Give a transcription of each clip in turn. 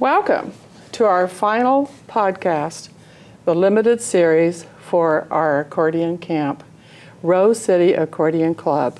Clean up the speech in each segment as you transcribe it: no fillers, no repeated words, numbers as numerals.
Welcome to our final podcast, the limited series for our accordion camp, Rose City Accordion Club.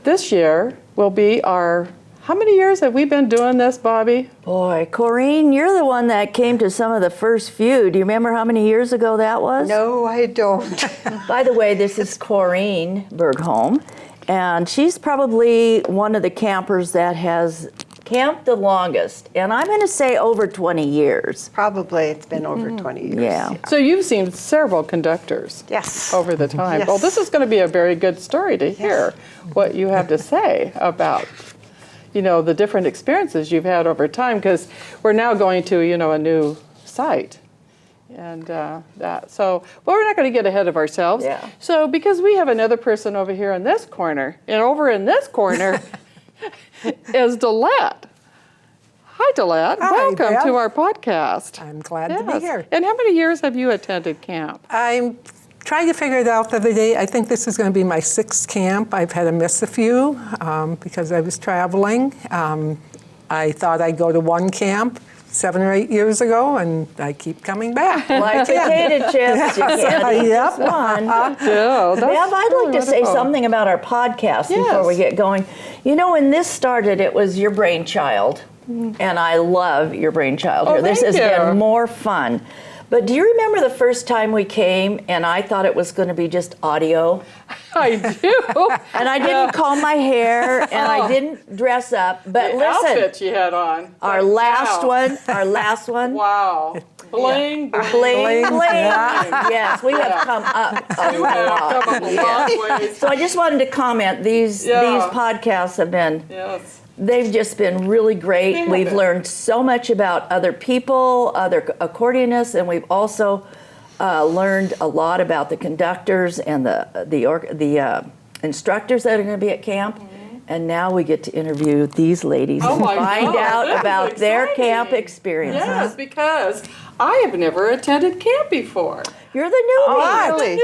This year will be our, how many years have we been doing this, Bobby? Boy, Corrine, you're the one that came to some of the first few. Do you remember how many years ago that was? No, I don't. By the way, this is Corrine Bergholm, and she's probably one of the campers that has camped the longest, and I'm going to say over 20 years. Probably it's been over 20 years. Yeah. So you've seen several conductors Yes. over the time. Yes. Well, this is going to be a very good story to hear what you have to say about, you know, the different experiences you've had over time, because we're now going to, you know, a new site. And so we're not going to get ahead of ourselves. Yeah. So because we have another person over here in this corner, and over in this corner is Delette. Hi, Delette. Hi, Welcome Bev. to our podcast. I'm glad to be here. And how many years have you attended camp? I'm trying to figure it out the other day. I think this is going to be my 6th camp. I've had to miss a few because I was traveling. I thought I'd go to one camp 7 or 8 years ago, and I keep coming back. Like potato chips, you can't eat Yep. just one. Yeah, that's Bev, I'd really like to say wonderful. something about our podcast Yes. before we get going. You know, when this started, it was your brainchild, and I love your brainchild Oh, here. This thank has you. been more fun. But do you remember the first time we came and I thought it was going to be just audio? I do. And I didn't comb my hair and I didn't dress up. But The listen, outfit you had on. our last one. Wow. Bling, bling. Bling, bling. Yeah. Yes, we have come up a You have lot. come up a long ways. So I just wanted to comment, these podcasts have been, Yes. they've just been really great. They have We've been. learned so much about other people, other accordionists, and we've also learned a lot about the conductors and the instructors that are going to be at camp. And now we get to interview these ladies Oh and my find God, out this is about their exciting. camp experiences. Yes, because I have never attended camp before. You're the newbie. What? Really?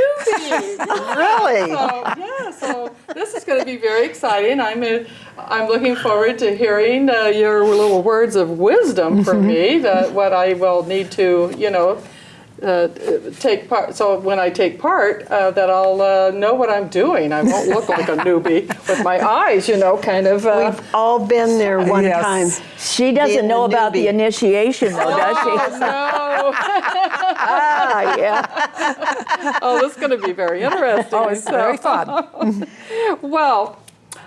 Really? So this is going to be very exciting. I'm looking forward to hearing your little words of wisdom for me, that what I will need to, you know, take part. So when I take part, that I'll know what I'm doing. I won't look like a newbie with my eyes, you know, kind of. We've all been there one Yes. time. She doesn't Being know the about the newbie. initiation, though, does she? Oh, no. Ah, yeah. Oh, this is going to be very interesting. Oh, it's very fun. Well,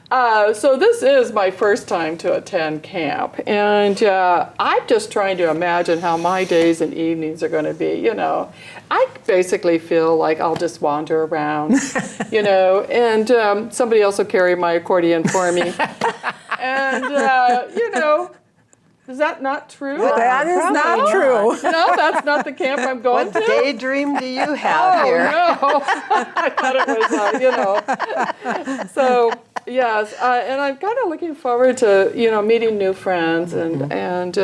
so this is my first time to attend camp, and I'm just trying to imagine how my days and evenings are going to be. You know, I basically feel like I'll just wander around, you know, and somebody else will carry my accordion for me, and you know. Is that not true? That is not true. No, that's not the camp I'm going What to. daydream do you have Oh, here? no. I thought it was, you know. So, yes, and I'm kind of looking forward to, you know, meeting new friends and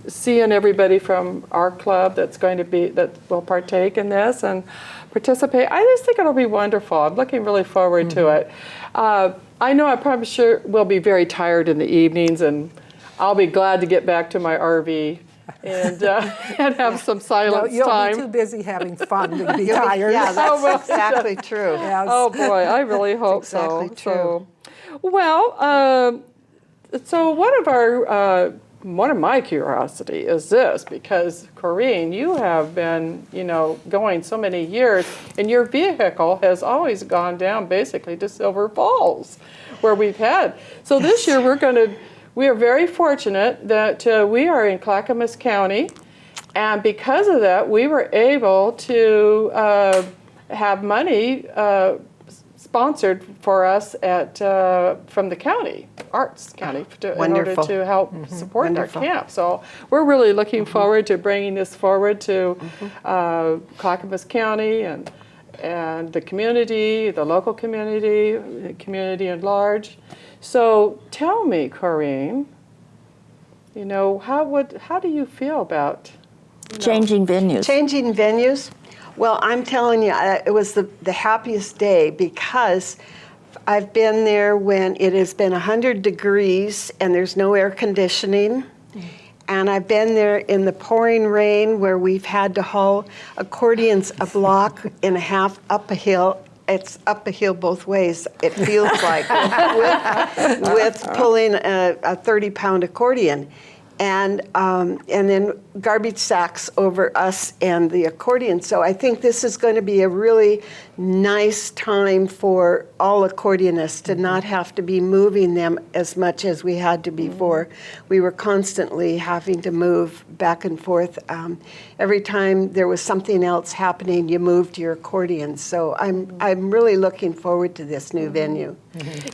seeing everybody from our club that will partake in this and participate. I just think it'll be wonderful. I'm looking really forward to it. I know I'm probably sure we'll be very tired in the evenings, and I'll be glad to get back to my RV and have some silence You'll time. be too busy having fun to be tired. Yeah, that's Oh, well, exactly true. Yes. Oh boy, I really hope exactly so. true. Well, so one of my curiosity is this, because Corrine, you have been, you know, going so many years, and your vehicle has always gone down basically to Silver Falls, where we've had. So this year we are very fortunate that we are in Clackamas County, and because of that, we were able to have money sponsored for us from the county, Arts County, in order Wonderful. to help support Wonderful. our camp. So we're really looking forward to bringing this forward to Clackamas County and the community, the local community, the community at large. So tell me, Corrine, you know, how do you feel about Changing venues. Changing venues? Well, I'm telling you, it was the happiest day, because I've been there when it has been 100 degrees and there's no air conditioning. And I've been there in the pouring rain where we've had to haul accordions a block and a half up a hill. It's up a hill both ways, it feels like, with pulling a 30-pound accordion. And then garbage sacks over us and the accordion. So I think this is going to be a really nice time for all accordionists to not have to be moving them as much as we had to before. We were constantly having to move back and forth. Every time there was something else happening, you moved your accordion. So I'm really looking forward to this new venue.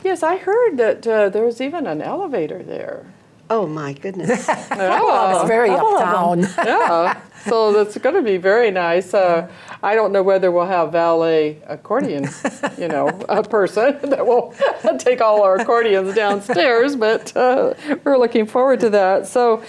Yes, I heard that there was even an elevator there. Oh my goodness. It's very uptown. Yeah, so that's going to be very nice. I don't know whether we'll have valet accordion, a person that will take all our accordions downstairs, but we're looking forward to that. So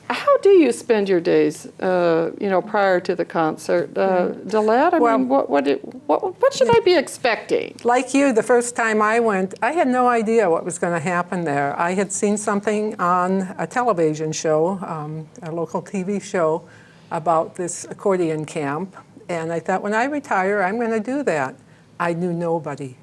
how do you spend your days, prior to the concert? Dillette, I mean, what should I be expecting? Like you, the first time I went, I had no idea what was going to happen there. I had seen something on a television show, a local TV show, about this accordion camp, and I thought, when I retire, I'm going to do that. I knew nobody.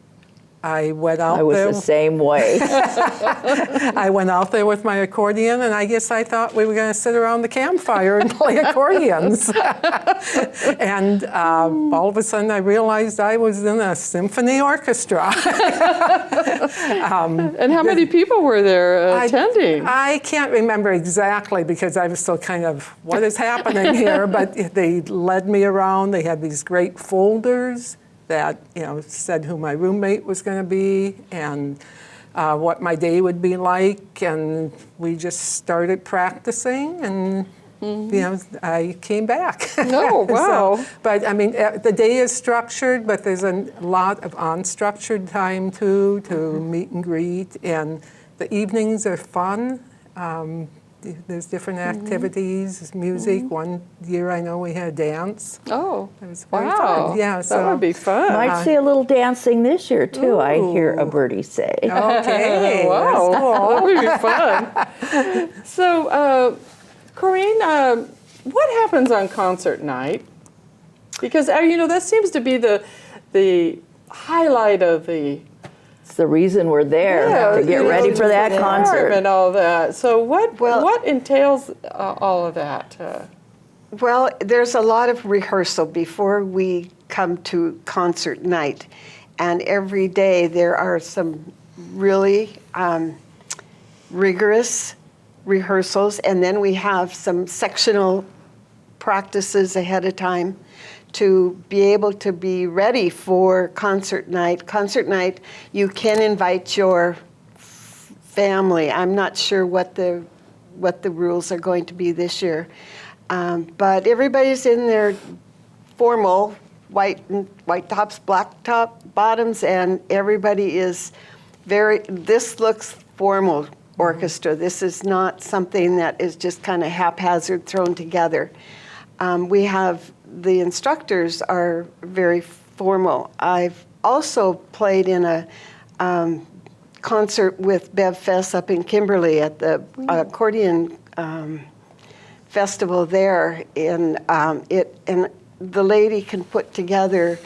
I went out there. I was the same way. I went out there with my accordion, and I guess I thought we were going to sit around the campfire and play accordions. And all of a sudden, I realized I was in a symphony orchestra. And how many people were there attending? I can't remember exactly because I was still kind of, what is happening here? But they led me around. They had these great folders that said who my roommate was going to be and what my day would be like, and we just started practicing, and I came back. Oh, wow. But I mean, the day is structured, but there's a lot of unstructured time too to meet and greet, and the evenings are fun. There's different activities, music. One year I know we had a dance. Oh, it was very wow. fun. Yeah, that would be fun. Might see a little dancing this year, too, I hear a birdie say. Okay. Wow, that would be fun. So, Corinne, what happens on concert night? Because, that seems to be the highlight of the... It's the reason we're there, to get ready for that concert. And all that. So what entails all of that? Well, there's a lot of rehearsal before we come to concert night. And every day there are some really rigorous rehearsals. And then we have some sectional practices ahead of time to be able to be ready for concert night. Concert night, you can invite your family. I'm not sure what the rules are going to be this year, but everybody's in their formal white tops, black top bottoms, and everybody is this looks formal orchestra. This is not something that is just kind of haphazard thrown together. The instructors are very formal. I've also played in a concert with Bev Fess up in Kimberly at the Accordion festival there. And the lady can put together,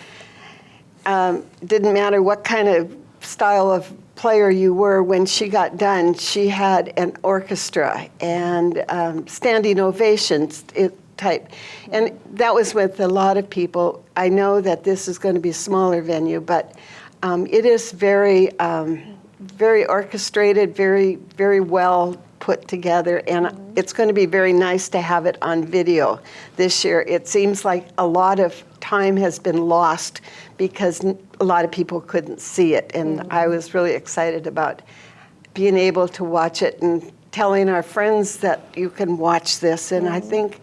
didn't matter what kind of style of player you were, when she got done, she had an orchestra and standing ovations type. And that was with a lot of people. I know that this is going to be a smaller venue, but it is very, very orchestrated, very, very well put together, and it's going to be very nice to have it on video this year. It seems like a lot of time has been lost because a lot of people couldn't see it, and I was really excited about being able to watch it and telling our friends that you can watch this, and I think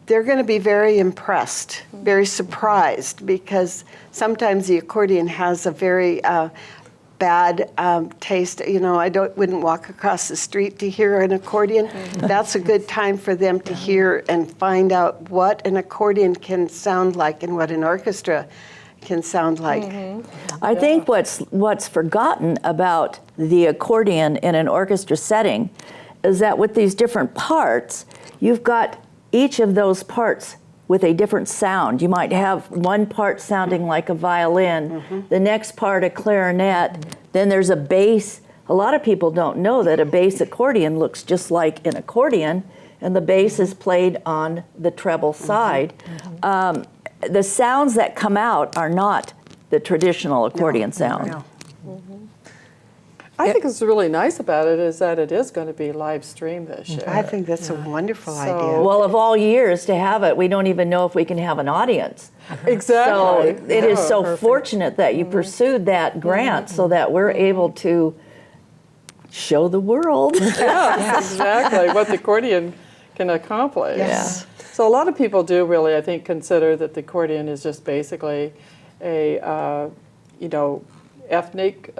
they're going to be very impressed, very surprised, because sometimes the accordion has a very bad taste. I wouldn't walk across the street to hear an accordion. That's a good time for them to hear and find out what an accordion can sound like and what an orchestra can sound like. I think what's forgotten about the accordion in an orchestra setting is that with these different parts, you've got each of those parts with a different sound. You might have one part sounding like a violin, the next part a clarinet, then there's a bass. A lot of people don't know that a bass accordion looks just like an accordion, and the bass is played on the treble side. The sounds that come out are not the traditional accordion sound. No. I think what's really nice about it is that it is going to be live streamed this year. I think that's a wonderful So- idea. Well, of all years to have it, we don't even know if we can have an audience. So Exactly. it is Yeah, so perfect. fortunate that you pursued that grant so that we're able to show the world. Yeah, exactly what the accordion can accomplish. Yes. So a lot of people do really, I think, consider that the accordion is just basically a, ethnic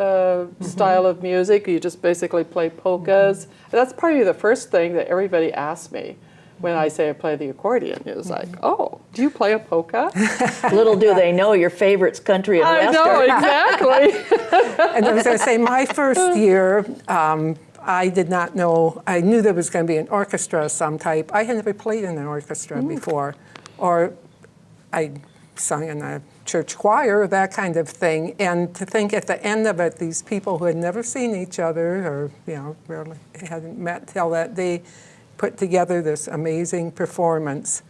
style of music. You just basically play polkas. That's probably the first thing that everybody asks me when I say I play the accordion. It's like, oh, do you play a polka? Little do they know your favorite's country and I western. know, exactly. And I was going to say, my first year, I did not know, I knew there was going to be an orchestra of some type. I had never played in an orchestra before, or I sung in a church choir, that kind of thing. And to think at the end of it, these people who had never seen each other or, really hadn't met till that day, put together this amazing performance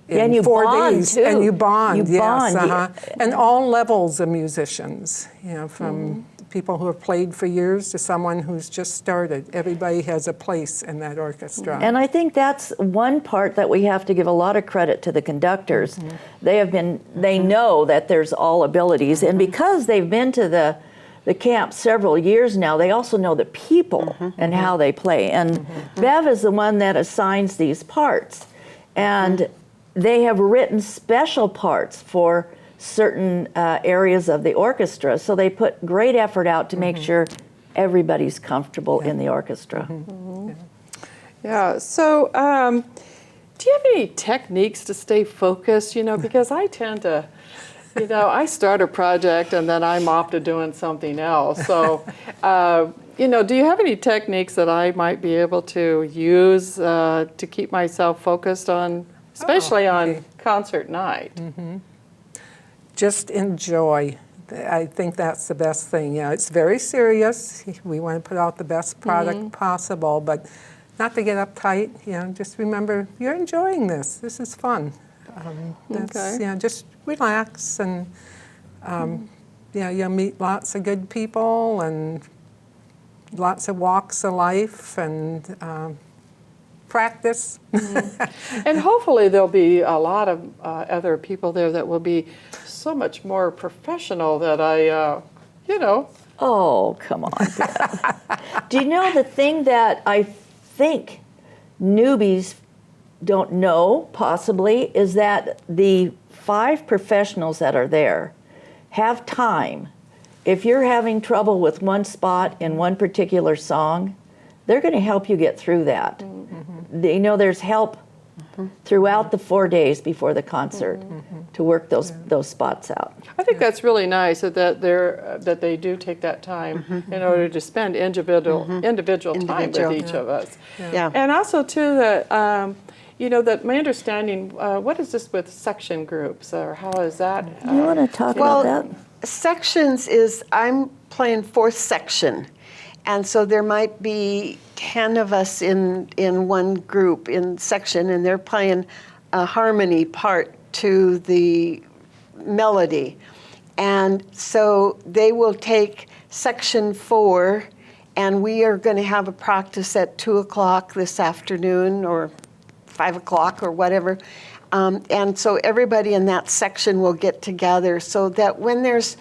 in And you 4 bond, days. too. And you bond, You yes. bond. And all levels of musicians, from people who have played for years to someone who's just started. Everybody has a place in that orchestra. And I think that's one part that we have to give a lot of credit to the conductors. They know that there's all abilities, and because they've been to the camp several years now, they also know the people and how they play. And Bev is the one that assigns these parts. And they have written special parts for certain areas of the orchestra, so they put great effort out to make sure everybody's comfortable in the orchestra. Yeah, so do you have any techniques to stay focused? Because I tend to, I start a project and then I'm off to doing something else. So, do you have any techniques that I might be able to use to keep myself focused on, especially on concert night? Just enjoy. I think that's the best thing. It's very serious. We want to put out the best product possible, but not to get uptight. Just remember you're enjoying this. This is fun. Just relax, and you'll meet lots of good people and lots of walks of life, and practice. And hopefully there'll be a lot of other people there that will be so much more professional that Oh, come on, Bev. Do you know the thing that I think newbies don't know, possibly, is that the 5 professionals that are there have time. If you're having trouble with one spot in one particular song, they're going to help you get through that. There's help throughout the 4 days before the concert to work those spots out. I think that's really nice that they do take that time in order to spend individual time with each of us. Yeah. And also too that that my understanding, what is this with section groups, or how is that? You want to talk Well, about that? sections is, I'm playing 4th section. And so there might be 10 of us in one group, in section, and they're playing a harmony part to the melody. And so they will take section 4, and we are going to have a practice at 2 o'clock this afternoon, or 5 o'clock, or whatever. And so everybody in that section will get together so that when there's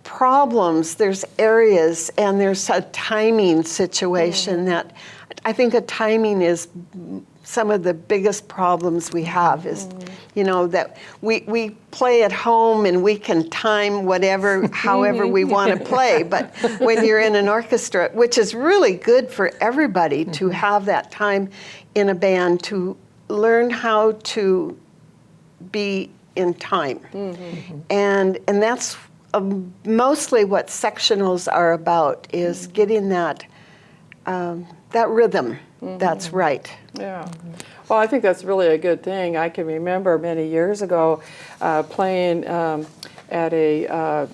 problems, there's areas, and there's a timing situation that I think a timing is some of the biggest problems we have is, that we play at home and we can time whatever, however we want to play. But when you're in an orchestra, which is really good for everybody to have that time in a band to learn how to be in time. And that's mostly what sectionals are about, is getting that that rhythm. That's right. Yeah. Well, I think that's really a good thing. I can remember many years ago playing at a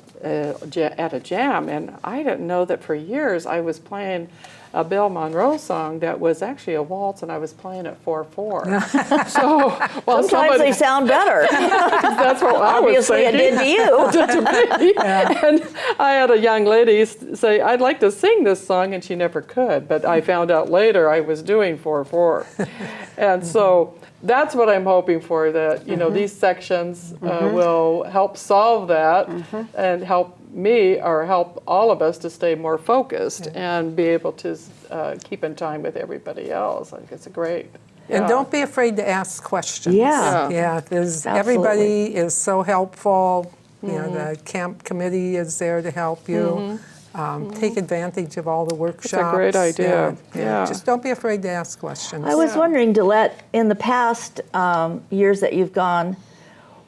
jam, and I didn't know that for years I was playing a Bill Monroe song that was actually a waltz, and I was playing at 4/4. So, well, Sometimes they sound better. that's what I was Obviously, it thinking. did to you. to me. And I had a young lady say, "I'd like to sing this song," and she never could. But I found out later I was doing 4/4, and so that's what I'm hoping for. That these sections will help solve that and help me or help all of us to stay more focused and be able to keep in time with everybody else. I think it's a great. And Yeah. don't be afraid to ask questions. Yeah. Yeah, everybody is so helpful. The camp committee is there to help you. Take advantage of all the workshops. great idea. Yeah. Just don't be afraid to ask questions. I was wondering, Dilette, in the past years that you've gone,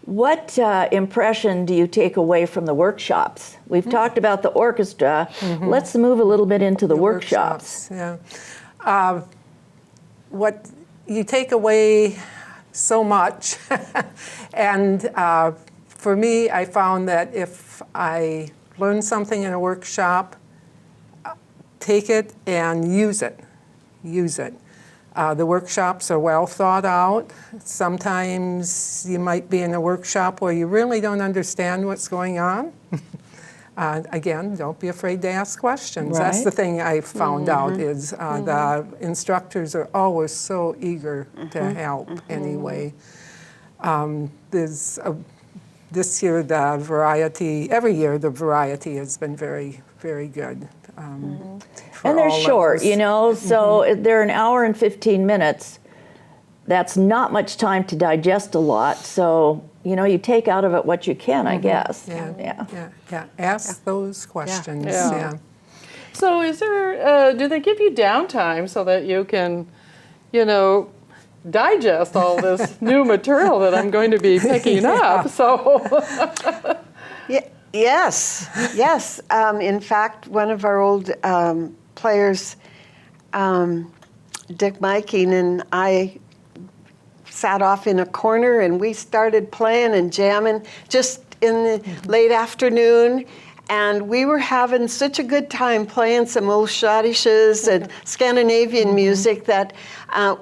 what impression do you take away from the workshops? We've talked about the orchestra. Let's move a little bit into the workshops. Yeah. What you take away so much, and for me, I found that if I learn something in a workshop, take it and use it. Use it. The workshops are well thought out. Sometimes you might be in a workshop where you really don't understand what's going on. Again, don't be afraid to ask questions. That's Right. the thing I found out is the instructors are always so eager to help anyway. This year the variety, every year the variety has been very, very good. And they're short, so they're an hour and 15 minutes. That's not much time to digest a lot. So, you take out of it what you can, I guess. Yeah. Ask those questions. Yeah. Yeah. So is there, do they give you downtime so that you can, digest all this new material that I'm going to be picking up? So, Yes. In fact, one of our old players, Dick Miking, and I sat off in a corner and we started playing and jamming just in the late afternoon. And we were having such a good time playing some old schottisches and Scandinavian music that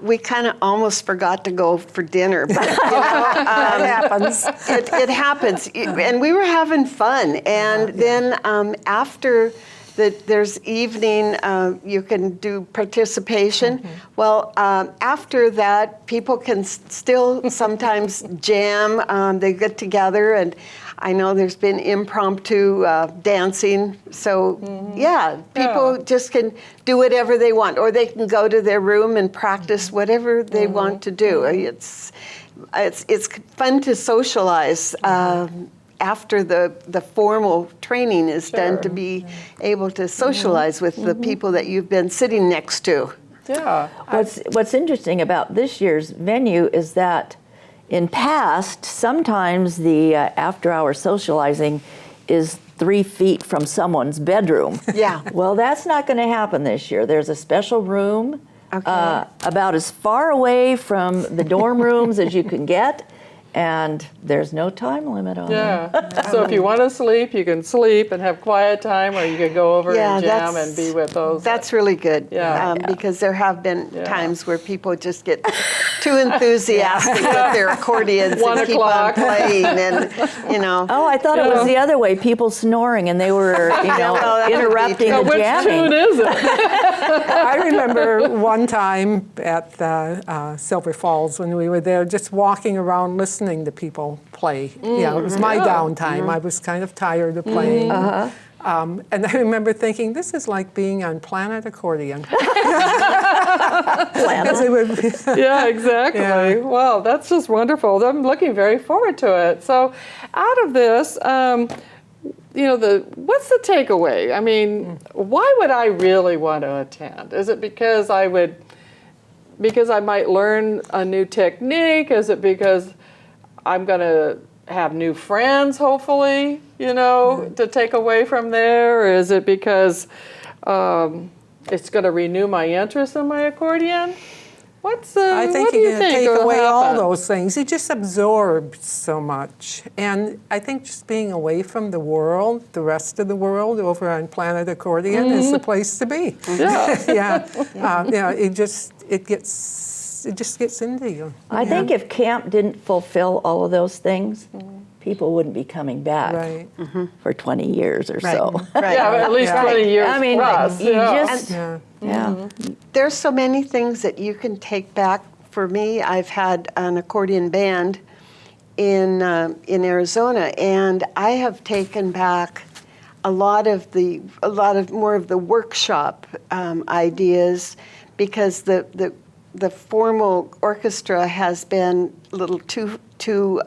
we kind of almost forgot to go for dinner. But, That happens. it happens. And we were having fun. And then after there's evening, you can do participation. Well, after that, people can still sometimes jam. They get together, and I know there's been impromptu dancing. So, people just can do whatever they want, or they can go to their room and practice whatever they want to do. It's fun to socialize. After the formal training is done, to be able to socialize with the people that you've been sitting next to. yeah. What's interesting about this year's venue is that in past, sometimes the after-hour socializing is 3 feet from someone's bedroom. Yeah. Well, that's not going to happen this year. There's a special room about as far away from the dorm rooms as you can get. And there's no time limit on it. Yeah. So if you want to sleep, you can sleep and have quiet time, or you can go over and jam and be with those. That's really good. Yeah. Because there have been times where people just get too enthusiastic with their accordions 1 and o'clock. keep on playing, and Oh, I thought it was the other way. People snoring and they were, that would be interrupting true. the Which jamming. tune is it? I remember one time at Silver Falls when we were there, just walking around listening to people play. It was my downtime. I was kind of tired of playing. And I remember thinking, this is like being on Planet Accordion. Because it would be- Yeah, exactly. Yeah. Wow, that's just wonderful. I'm looking very forward to it. So, out of this, what's the takeaway? I mean, why would I really want to attend? Is it because I might learn a new technique? Is it because I'm going to have new friends, hopefully, to take away from there? Or is it because it's going to renew my interest in my accordion. I What think do you're you going to think take will away all happen? those things. It just absorbs so much. And I think just being away from the world, the rest of the world, over on Planet Accordion is the place to be. Yeah. Yeah. It just gets into you. I think if camp didn't fulfill all of those things, people wouldn't be coming back Right. for 20 years or Right. so. Right. Yeah, but at least Yeah. 20 years I mean, plus. you yeah. just, Yeah. yeah. There's so many things that you can take back. For me, I've had an accordion band in Arizona, and I have taken back a lot more of the workshop ideas, because the formal orchestra has been a little too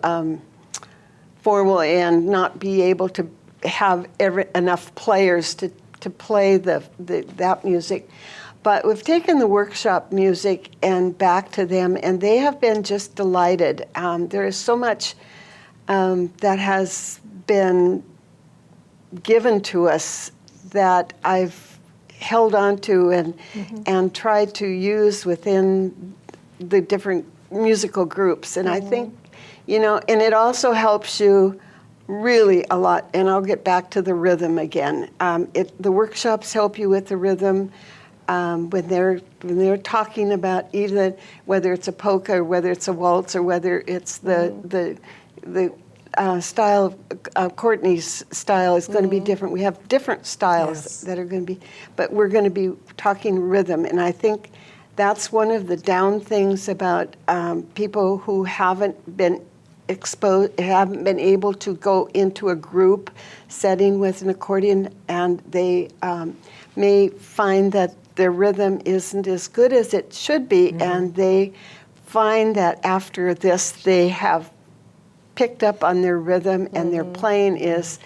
formal and not be able to have enough players to play that music. But we've taken the workshop music and back to them, and they have been just delighted. There is so much that has been given to us that I've held on to and tried to use within the different musical groups. And I think, and it also helps you really a lot. And I'll get back to the rhythm again. The workshops help you with the rhythm. When they're talking about either whether it's a polka or whether it's a waltz or whether it's the style of Courtney's style is going to be different. We have different styles that are going to be, but we're going to be talking rhythm. And I think that's one of the down things about people who haven't been haven't been able to go into a group setting with an accordion, and they may find that their rhythm isn't as good as it should be, and they find that after this they have picked up on their rhythm, and their playing is,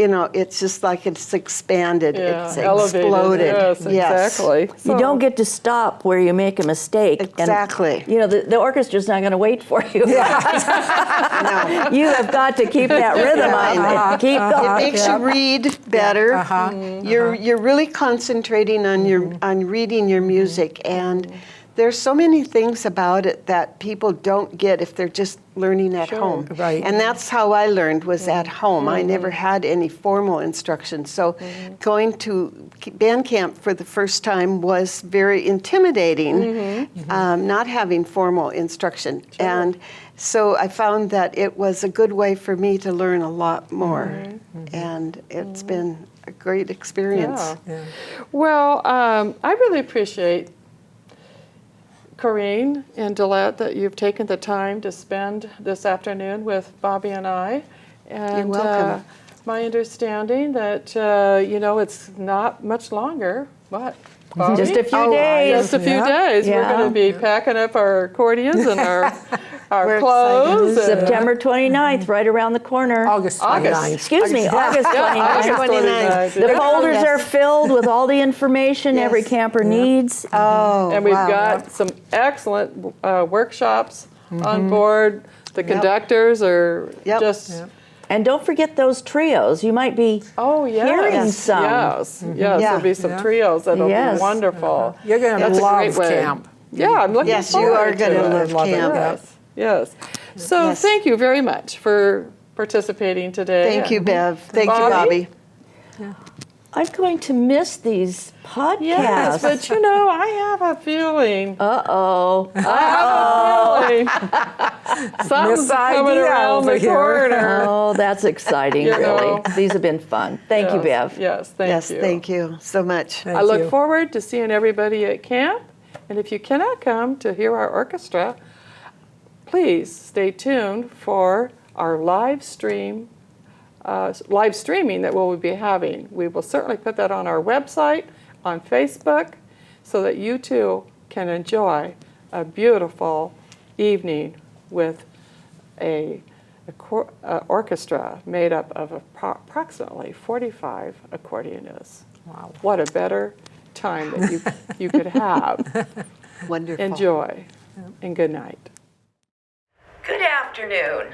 it's just like it's expanded, it's elevated. exploded. Yes, exactly. You don't get to stop where you make a mistake. Exactly. And, the orchestra's not going to wait for you. No. You have got to keep that rhythm on. Keep going. It makes you read better. You're really concentrating on reading your music, and there's so many things about it that people don't get if they're just learning at home. Right. And that's how I learned, was at home. I never had any formal instruction. So going to band camp for the first time was very intimidating, not having formal instruction. And so I found that it was a good way for me to learn a lot more. And it's been a great experience. Yeah. Well, I really appreciate, Corinne and Dillette, that you've taken the time to spend this afternoon with Bobby and I. And You're welcome. My understanding that, it's not much longer. What? Bobby? Just a few days. Just a few days. We're Yeah. going to be packing up our accordions and our We're clothes. And September 29th, right around the corner. August 29th. Excuse me, August 29th. August 29th. The folders Yes. are filled with all the information every Yes. camper needs. Oh, And we've wow. got some excellent workshops on board. The conductors are Yep. just, And don't forget those trios. You might be hearing yes, some. yes, yes. Yeah. There'll be some trios that'll Yes. be wonderful. You're going to That's a love great way. camp. Yeah, I'm looking Yes, you forward are going to it. love camp. Yes, yes. So Yes. thank you very much for participating today. Thank you, Bev. Thank you, Bobby? Bobby. I'm going to miss these podcasts. Yes, but I have a feeling. Uh-oh. I have a feeling. Something's Miss coming idea around over the here. corner. Oh, that's exciting, You really. know. These have been fun. Thank you, Bev. Yes, thank Yes, you. thank you so much. I look you. forward to seeing everybody at camp. And if you cannot come to hear our orchestra, please stay tuned for our live streaming that we'll be having. We will certainly put that on our website, on Facebook, so that you too can enjoy a beautiful evening with a orchestra made up of approximately 45 accordionists. Wow. What a better time that you could have. Wonderful. Enjoy, and good night. Good afternoon.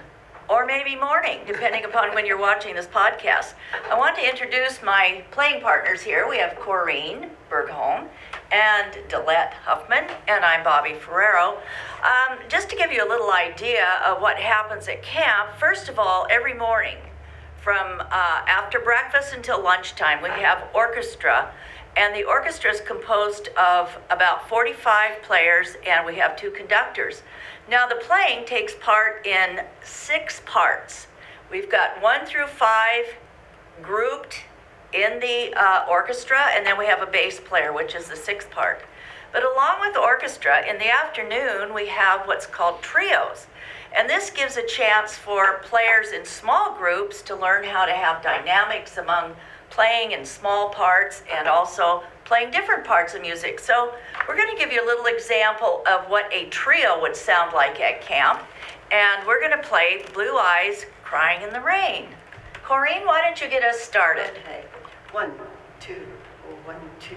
or maybe morning, depending upon when you're watching this podcast. I want to introduce my playing partners here. We have Corrine Bergholm and Delette Huffman, and I'm Bobby Ferrero. Just to give you a little idea of what happens at camp, first of all, every morning from after breakfast until lunchtime, we have orchestra. And the orchestra is composed of about 45 players, and we have 2 conductors. Now, the playing takes part in 6 parts. We've got 1 through 5 grouped in the orchestra, and then we have a bass player, which is the 6th part. But along with the orchestra, in the afternoon, we have what's called trios. And this gives a chance for players in small groups to learn how to have dynamics among playing in small parts and also playing different parts of music. So we're going to give you a little example of what a trio would sound like at camp. And we're going to play Blue Eyes Crying in the Rain. Corrine, why don't you get us started? Okay. 1, 2, 1, 2.